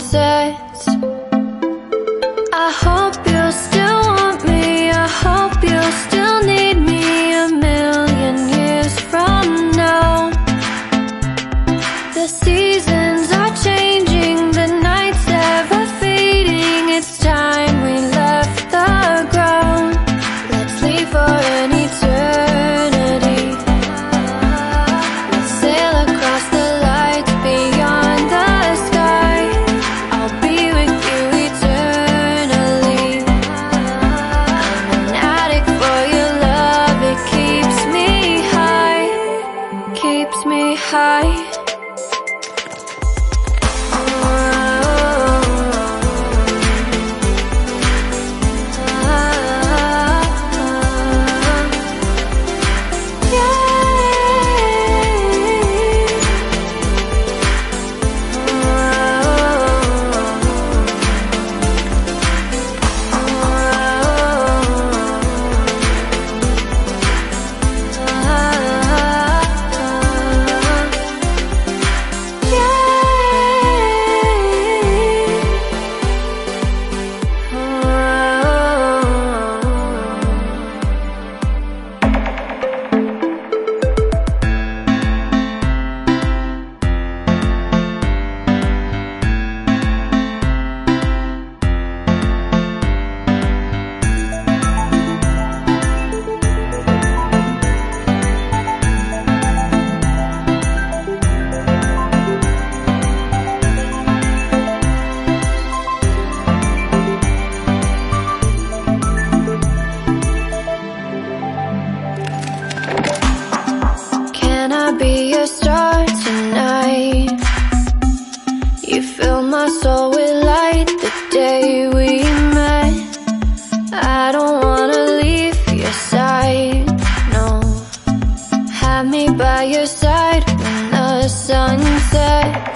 sunsets. I hope you'll still want me, I hope you'll still need me a million years from now. The seasons are changing, the nights ever fading. It's time we left the ground. Let's leave for an eternity. We'll sail across the lights beyond the sky. I'll be with you eternally. I'm an addict for your love, it keeps me high, keeps me high. Can I be your star tonight? You fill my soul with light the day we met. I don't wanna leave your side, no. Have me by your side when the sun sets.